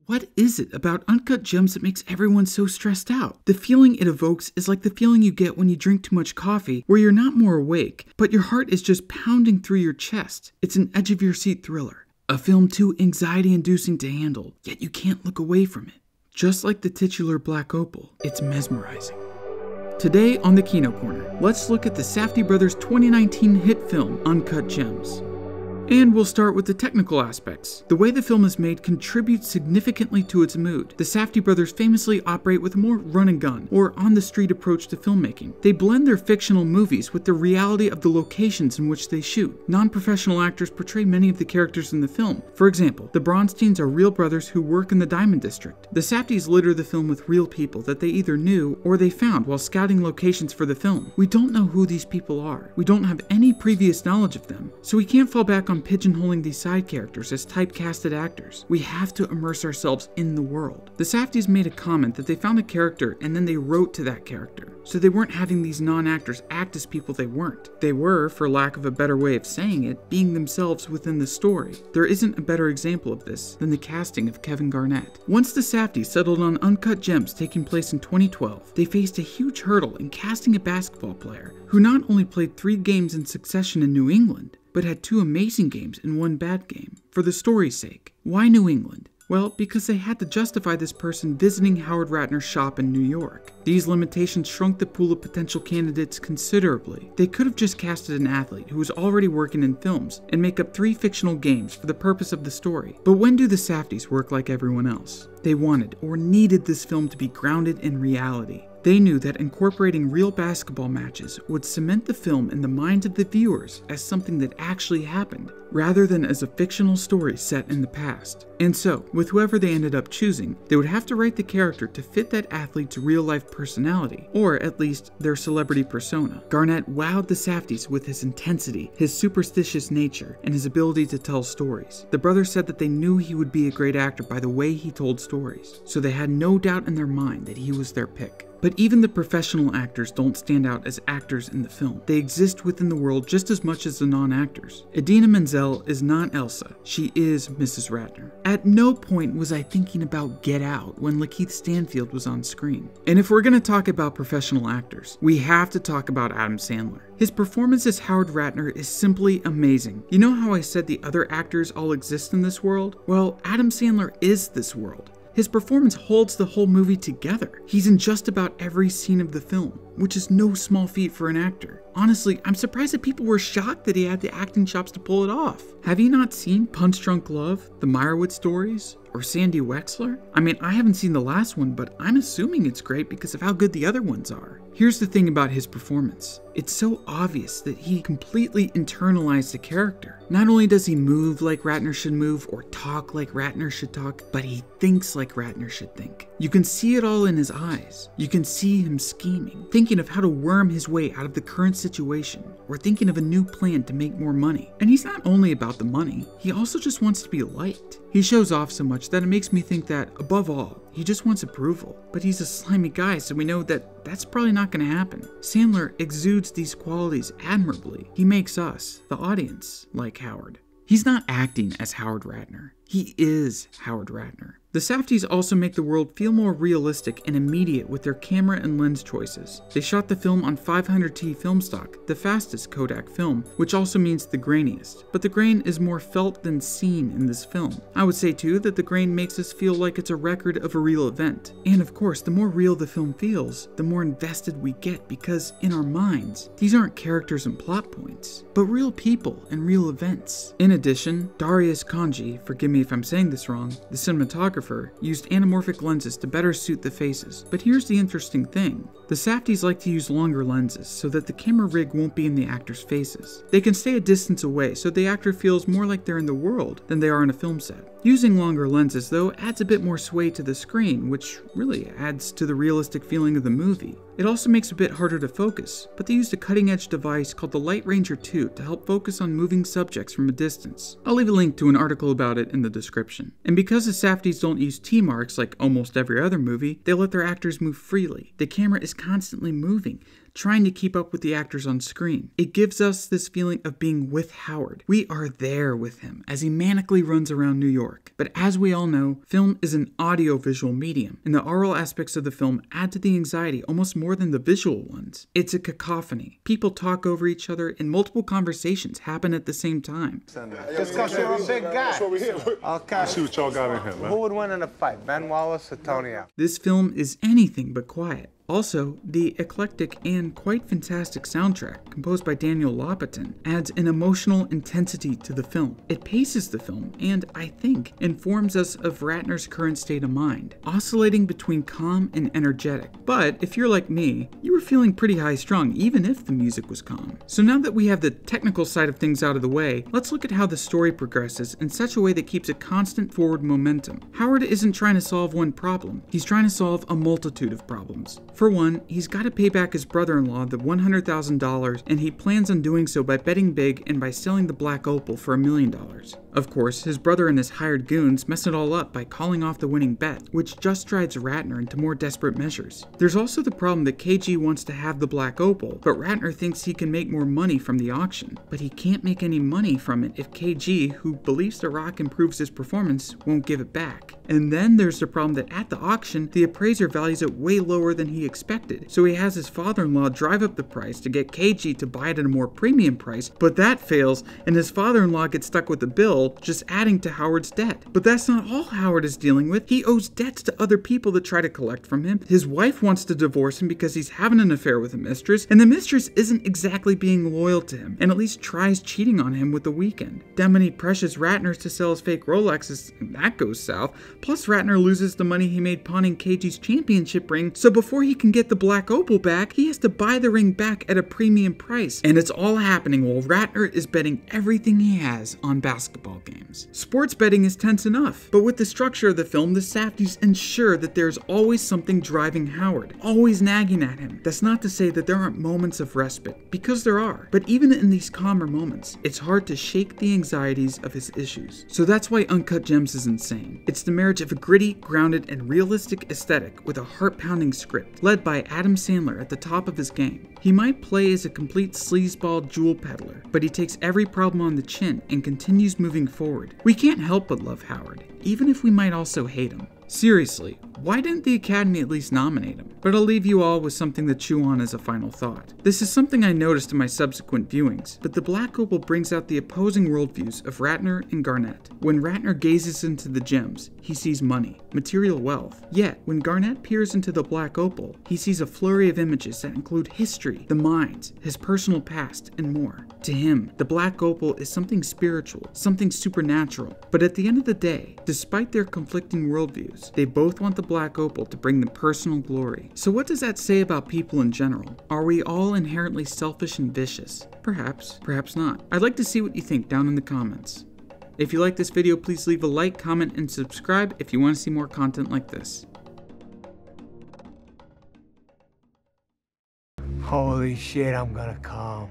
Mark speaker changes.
Speaker 1: What is it about Uncut Gems that makes everyone so stressed out? The feeling it evokes is like the feeling you get when you drink too much coffee, where you're not more awake, but your heart is just pounding through your chest. It's an edge-of-your-seat thriller. A film too anxiety-inducing to handle, yet you can't look away from it. Just like the titular Black Opal, it's mesmerizing. Today on the Kino Corner, let's look at the Safdie brothers' 2019 hit film, Uncut Gems. And we'll start with the technical aspects. The way the film is made contributes significantly to its mood. The Safdie brothers famously operate with a more run-and-gun, or on-the-street approach to filmmaking. They blend their fictional movies with the reality of the locations in which they shoot. Non-professional actors portray many of the characters in the film. For example, the Bronsteins are real brothers who work in the Diamond District. The Safdies litter the film with real people that they either knew or they found while scouting locations for the film. We don't know who these people are. We don't have any previous knowledge of them, so we can't fall back on pigeonholing these side characters as typecasted actors. We have to immerse ourselves in the world. The Safdies made a comment that they found a character and then they wrote to that character. So they weren't having these non-actors act as people they weren't. They were, for lack of a better way of saying it, being themselves within the story. There isn't a better example of this than the casting of Kevin Garnett. Once the Safdies settled on Uncut Gems taking place in 2012, they faced a huge hurdle in casting a basketball player who not only played 3 games in succession in New England, but had 2 amazing games and 1 bad game. For the story's sake. Why New England? Well, because they had to justify this person visiting Howard Ratner's shop in New York. These limitations shrunk the pool of potential candidates considerably. They could have just casted an athlete who was already working in films and make up 3 fictional games for the purpose of the story. But when do the Safdies work like everyone else? They wanted or needed this film to be grounded in reality. They knew that incorporating real basketball matches would cement the film in the minds of the viewers as something that actually happened, rather than as a fictional story set in the past. And so, with whoever they ended up choosing, they would have to write the character to fit that athlete's real-life personality, or at least their celebrity persona. Garnett wowed the Safdies with his intensity, his superstitious nature, and his ability to tell stories. The brothers said that they knew he would be a great actor by the way he told stories, so they had no doubt in their mind that he was their pick. But even the professional actors don't stand out as actors in the film. They exist within the world just as much as the non-actors. Idina Menzel is not Elsa. She is Mrs. Ratner. At no point was I thinking about Get Out when Lakeith Stanfield was on screen. And if we're going to talk about professional actors, we have to talk about Adam Sandler. His performance as Howard Ratner is simply amazing. You know how I said the other actors all exist in this world? Well, Adam Sandler is this world. His performance holds the whole movie together. He's in just about every scene of the film, which is no small feat for an actor. Honestly, I'm surprised that people were shocked that he had the acting chops to pull it off. Have you not seen Punch Drunk Love, the Meyerowitz stories, or Sandy Wexler? I mean, I haven't seen the last one, but I'm assuming it's great because of how good the other ones are. Here's the thing about his performance. It's so obvious that he completely internalized the character. Not only does he move like Ratner should move or talk like Ratner should talk, but he thinks like Ratner should think. You can see it all in his eyes. You can see him scheming, thinking of how to worm his way out of the current situation, or thinking of a new plan to make more money. And he's not only about the money, he also just wants to be liked. He shows off so much that it makes me think that, above all, he just wants approval. But he's a slimy guy, so we know that that's probably not going to happen. Sandler exudes these qualities admirably. He makes us, the audience, like Howard. He's not acting as Howard Ratner. He is Howard Ratner. The Safdies also make the world feel more realistic and immediate with their camera and lens choices. They shot the film on 500T film stock, the fastest Kodak film, which also means the grainiest. But the grain is more felt than seen in this film. I would say too that the grain makes us feel like it's a record of a real event. And of course, the more real the film feels, the more invested we get because in our minds, these aren't characters and plot points, but real people and real events. In addition, Darius Kanji, forgive me if I'm saying this wrong, the cinematographer, used anamorphic lenses to better suit the faces. But here's the interesting thing. The Safdies like to use longer lenses so that the camera rig won't be in the actors' faces. They can stay a distance away so the actor feels more like they're in the world than they are in a film set. Using longer lenses, though, adds a bit more sway to the screen, which really adds to the realistic feeling of the movie. It also makes it a bit harder to focus, but they used a cutting-edge device called the Light Ranger 2 to help focus on moving subjects from a distance. I'll leave a link to an article about it in the description. And because the Safdies don't use T-marks like almost every other movie, they let their actors move freely. The camera is constantly moving, trying to keep up with the actors on screen. It gives us this feeling of being with Howard. We are there with him as he manically runs around New York. But as we all know, film is an audio-visual medium, and the oral aspects of the film add to the anxiety almost more than the visual ones. It's a cacophony. People talk over each other, and multiple conversations happen at the same time.
Speaker 2: Just because you're a big guy. That's what we're here. Okay.
Speaker 3: See what y'all got in here, man.
Speaker 2: Who would win in a fight, Ben Wallace or Tony Allen?
Speaker 1: This film is anything but quiet. Also, the eclectic and quite fantastic soundtrack, composed by Daniel Lopatin, adds an emotional intensity to the film. It paces the film and, I think, informs us of Ratner's current state of mind, oscillating between calm and energetic. But if you're like me, you were feeling pretty high-strung even if the music was calm. So now that we have the technical side of things out of the way, let's look at how the story progresses in such a way that keeps a constant forward momentum. Howard isn't trying to solve one problem, he's trying to solve a multitude of problems. For one, he's got to pay back his brother-in-law the $100,000, and he plans on doing so by betting big and by selling the Black Opal for $1 million. Of course, his brother and his hired goons mess it all up by calling off the winning bet, which just drives Ratner into more desperate measures. There's also the problem that KG wants to have the Black Opal, but Ratner thinks he can make more money from the auction. But he can't make any money from it if KG, who believes The Rock improves his performance, won't give it back. And then there's the problem that at the auction, the appraiser values it way lower than he expected, so he has his father-in-law drive up the price to get KG to buy it at a more premium price, but that fails, and his father-in-law gets stuck with the bill, just adding to Howard's debt. But that's not all Howard is dealing with. He owes debts to other people that try to collect from him. His wife wants to divorce him because he's having an affair with a mistress, and the mistress isn't exactly being loyal to him, and at least tries cheating on him with the weekend. Then when he pressures Ratner to sell his fake Rolexes, that goes south. Plus Ratner loses the money he made pawning KG's championship ring, so before he can get the Black Opal back, he has to buy the ring back at a premium price. And it's all happening while Ratner is betting everything he has on basketball games. Sports betting is tense enough, but with the structure of the film, the Safdies ensure that there's always something driving Howard, always nagging at him. That's not to say that there aren't moments of respite, because there are. But even in these calmer moments, it's hard to shake the anxieties of his issues. So that's why Uncut Gems is insane. It's the marriage of a gritty, grounded, and realistic aesthetic with a heart-pounding script, led by Adam Sandler at the top of his game. He might play as a complete sleazeball jewel peddler, but he takes every problem on the chin and continues moving forward. We can't help but love Howard, even if we might also hate him. Seriously, why didn't the Academy at least nominate him? But I'll leave you all with something to chew on as a final thought. This is something I noticed in my subsequent viewings, but the Black Opal brings out the opposing worldviews of Ratner and Garnett. When Ratner gazes into the gems, he sees money, material wealth. Yet, when Garnett peers into the Black Opal, he sees a flurry of images that include history, the mines, his personal past, and more. To him, the Black Opal is something spiritual, something supernatural. But at the end of the day, despite their conflicting worldviews, they both want the Black Opal to bring them personal glory. So what does that say about people in general? Are we all inherently selfish and vicious? Perhaps, perhaps not. I'd like to see what you think down in the comments. If you like this video, please leave a like, comment, and subscribe if you want to see more content like this.
Speaker 2: Holy shit, I'm gonna come.